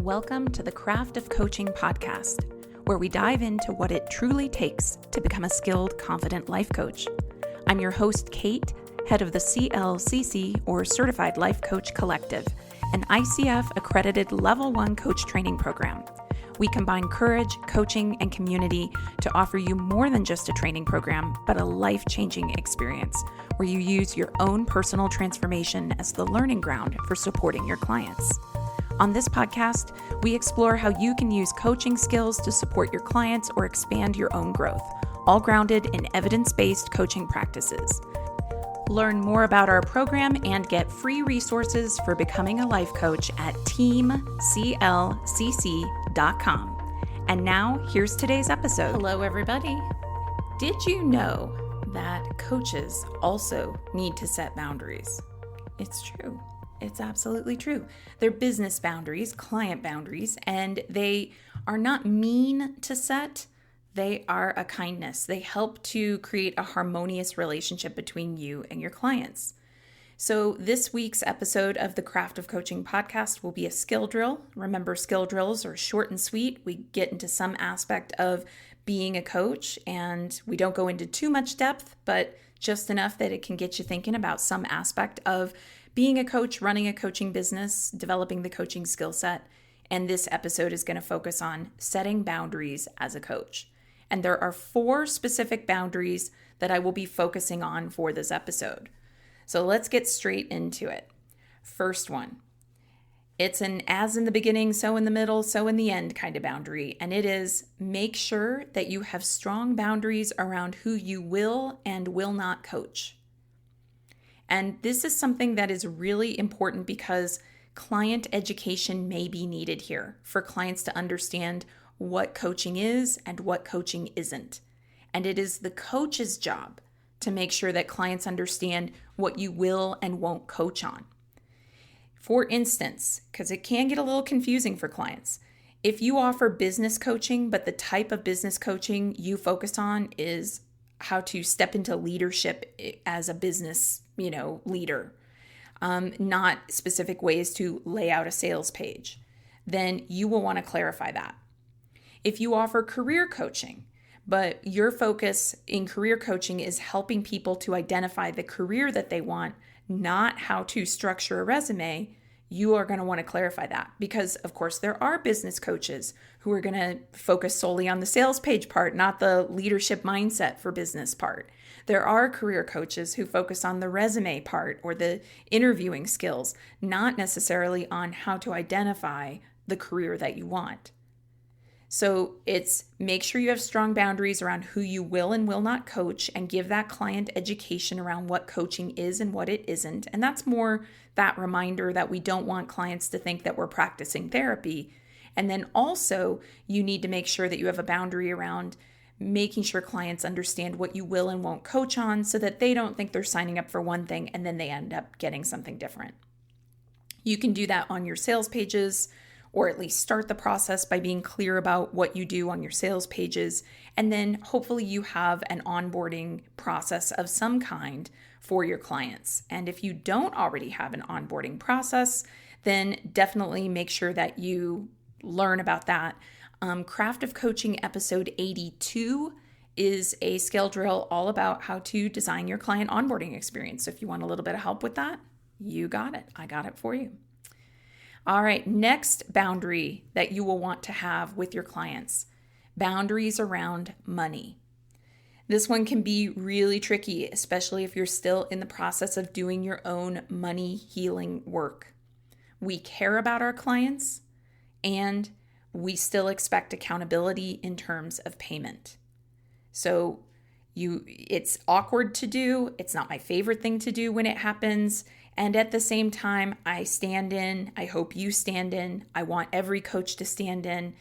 Welcome to the Craft of Coaching podcast, where we dive into what it truly takes to become a skilled, confident life coach. I'm your host, Kate, head of the CLCC, or Certified Life Coach Collective, an ICF-Accredited Level 1 coach training program. We combine courage, coaching, and community to offer you more than just a training program, but a life-changing experience where you use your own personal transformation as the learning ground for supporting your clients. On this podcast, we explore how you can use coaching skills to support your clients or expand your own growth, all grounded in evidence-based coaching practices. Learn more about our program and get free resources for becoming a life coach at teamclcc.com. And now, here's today's episode. Hello, everybody. Did you know that coaches also need to set boundaries? It's true. It's absolutely true. They're business boundaries, client boundaries, and they are not mean to set. They are a kindness. They help to create a harmonious relationship between you and your clients. So this week's episode of the Craft of Coaching podcast will be a skill drill. Remember, skill drills are short and sweet. We get into some aspect of being a coach, and we don't go into too much depth, but just enough that it can get you thinking about some aspect of being a coach, running a coaching business, developing the coaching skill set. And this episode is going to focus on setting boundaries as a coach. And there are 4 specific boundaries that I will be focusing on for this episode. So let's get straight into it. First one, it's an as in the beginning, so in the middle, so in the end kind of boundary. And it is make sure that you have strong boundaries around who you will and will not coach. And this is something that is really important because client education may be needed here for clients to understand what coaching is and what coaching isn't. And it is the coach's job to make sure that clients understand what you will and won't coach on. For instance, because it can get a little confusing for clients, if you offer business coaching, but the type of business coaching you focus on is how to step into leadership as a business, leader, not specific ways to lay out a sales page, then you will want to clarify that. If you offer career coaching, but your focus in career coaching is helping people to identify the career that they want, not how to structure a resume, you are going to want to clarify that because, of course, there are business coaches who are going to focus solely on the sales page part, not the leadership mindset for business part. There are career coaches who focus on the resume part or the interviewing skills, not necessarily on how to identify the career that you want. So it's make sure you have strong boundaries around who you will and will not coach and give that client education around what coaching is and what it isn't. And that's more that reminder that we don't want clients to think that we're practicing therapy. And then also you need to make sure that you have a boundary around making sure clients understand what you will and won't coach on so that they don't think they're signing up for one thing and then they end up getting something different. You can do that on your sales pages, or at least start the process by being clear about what you do on your sales pages. And then hopefully you have an onboarding process of some kind for your clients. And if you don't already have an onboarding process, then definitely make sure that you learn about that. Craft of Coaching episode 82 is a skill drill all about how to design your client onboarding experience. So if you want a little bit of help with that, you got it. I got it for you. All right, next boundary that you will want to have with your clients, boundaries around money. This one can be really tricky, especially if you're still in the process of doing your own money healing work. We care about our clients and we still expect accountability in terms of payment. So it's awkward to do. It's not my favorite thing to do when it happens. And at the same time, I stand in. I hope you stand in. I want every coach to stand in.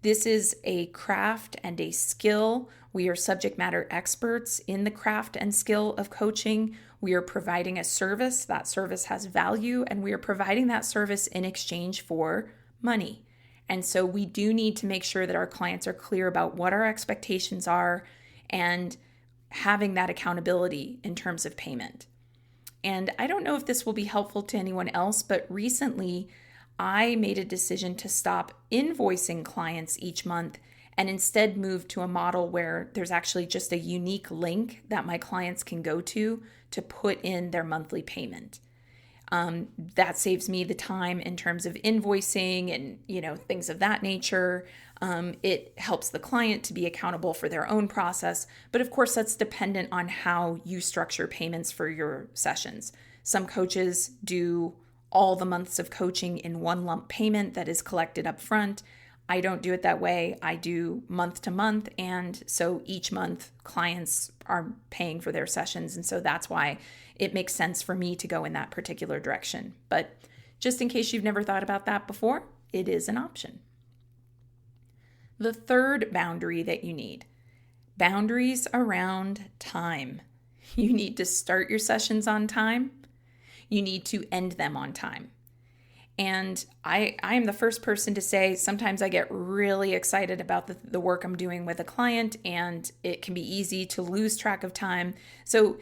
This is a craft and a skill. We are subject matter experts in the craft and skill of coaching. We are providing a service. That service has value, and we are providing that service in exchange for money. And so we do need to make sure that our clients are clear about what our expectations are and having that accountability in terms of payment. And I don't know if this will be helpful to anyone else, but recently I made a decision to stop invoicing clients each month and instead move to a model where there's actually just a unique link that my clients can go to put in their monthly payment. That saves me the time in terms of invoicing and, things of that nature. It helps the client to be accountable for their own process. But of course, that's dependent on how you structure payments for your sessions. Some coaches do all the months of coaching in one lump payment that is collected up front. I don't do it that way. I do month to month. And so each month clients are paying for their sessions. And so that's why it makes sense for me to go in that particular direction. But just in case you've never thought about that before, it is an option. The third boundary that you need, boundaries around time. You need to start your sessions on time. You need to end them on time. And I am the first person to say sometimes I get really excited about the work I'm doing with a client, and it can be easy to lose track of time. So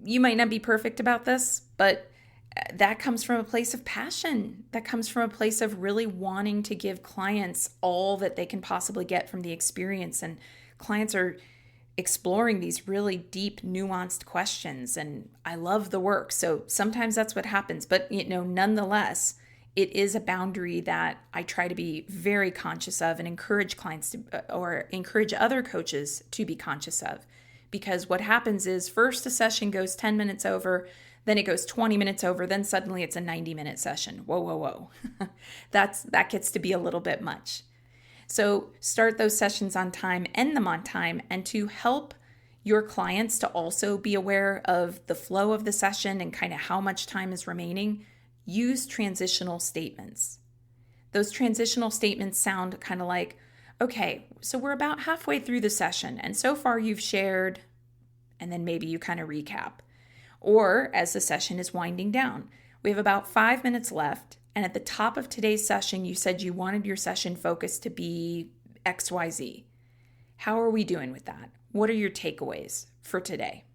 you might not be perfect about this, but that comes from a place of passion. That comes from a place of really wanting to give clients all that they can possibly get from the experience. And clients are exploring these really deep, nuanced questions, and I love the work. So sometimes that's what happens, but nonetheless, it is a boundary that I try to be very conscious of and encourage clients to, or encourage other coaches to be conscious of. Because what happens is first a session goes 10 minutes over, then it goes 20 minutes over, then suddenly it's a 90-minute session. Whoa. That gets to be a little bit much. So start those sessions on time, end them on time, and to help your clients to also be aware of the flow of the session and kind of how much time is remaining, use transitional statements. Those transitional statements sound kind of like, okay, so we're about halfway through the session, and so far you've shared, and then maybe you kind of recap. Or as the session is winding down, we have about 5 minutes left. And at the top of today's session, you said you wanted your session focus to be XYZ. How are we doing with that? What are your takeaways for today?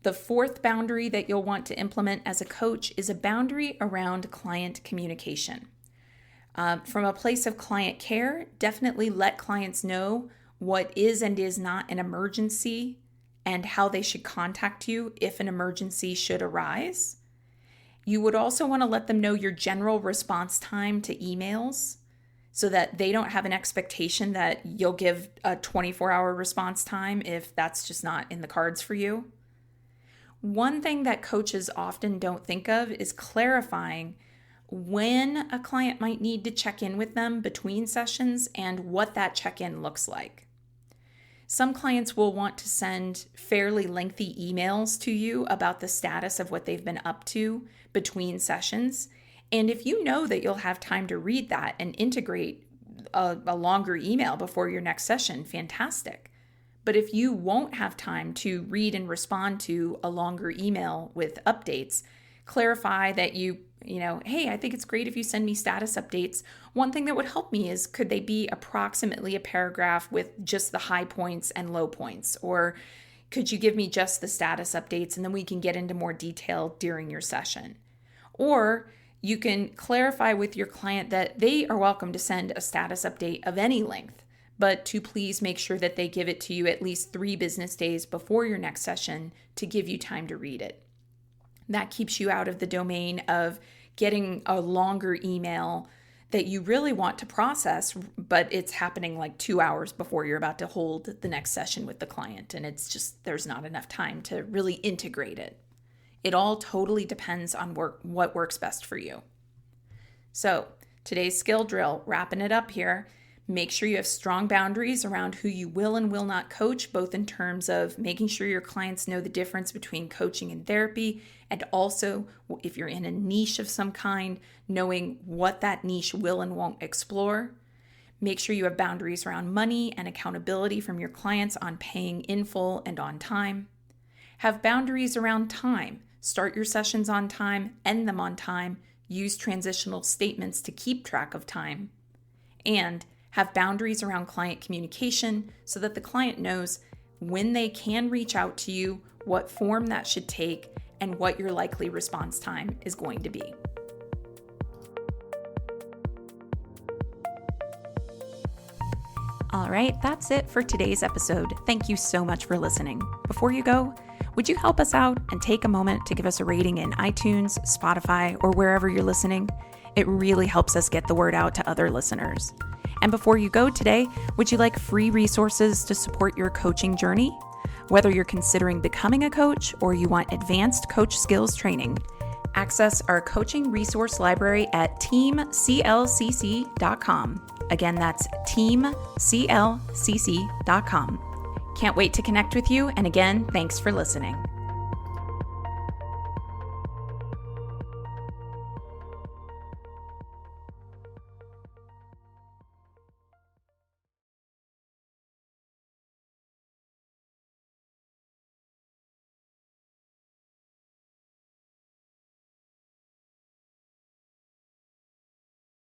The fourth boundary that you'll want to implement as a coach is a boundary around client communication. From a place of client care, definitely let clients know what is and is not an emergency and how they should contact you if an emergency should arise. You would also want to let them know your general response time to emails so that they don't have an expectation that you'll give a 24-hour response time if that's just not in the cards for you. One thing that coaches often don't think of is clarifying when a client might need to check in with them between sessions and what that check-in looks like. Some clients will want to send fairly lengthy emails to you about the status of what they've been up to between sessions. And if you know that you'll have time to read that and integrate a longer email before your next session, fantastic. But if you won't have time to read and respond to a longer email with updates, clarify that hey, I think it's great if you send me status updates. One thing that would help me is, could they be approximately a paragraph with just the high points and low points? Or could you give me just the status updates and then we can get into more detail during your session? Or you can clarify with your client that they are welcome to send a status update of any length, but to please make sure that they give it to you at least 3 business days before your next session to give you time to read it. That keeps you out of the domain of getting a longer email that you really want to process, but it's happening like 2 hours before you're about to hold the next session with the client. And it's just, there's not enough time to really integrate it. It all totally depends on what works best for you. So today's skill drill, wrapping it up here. Make sure you have strong boundaries around who you will and will not coach, both in terms of making sure your clients know the difference between coaching and therapy, and also if you're in a niche of some kind, knowing what that niche will and won't explore. Make sure you have boundaries around money and accountability from your clients on paying in full and on time. Have boundaries around time. Start your sessions on time, end them on time. Use transitional statements to keep track of time. And have boundaries around client communication so that the client knows when they can reach out to you, what form that should take, and what your likely response time is going to be. All right, that's it for today's episode. Thank you so much for listening. Before you go, would you help us out and take a moment to give us a rating in iTunes, Spotify, or wherever you're listening? It really helps us get the word out to other listeners. And before you go today, would you like free resources to support your coaching journey? Whether you're considering becoming a coach or you want advanced coach skills training, access our coaching resource library at teamclcc.com. Again, that's teamclcc.com. Can't wait to connect with you. And again, thanks for listening.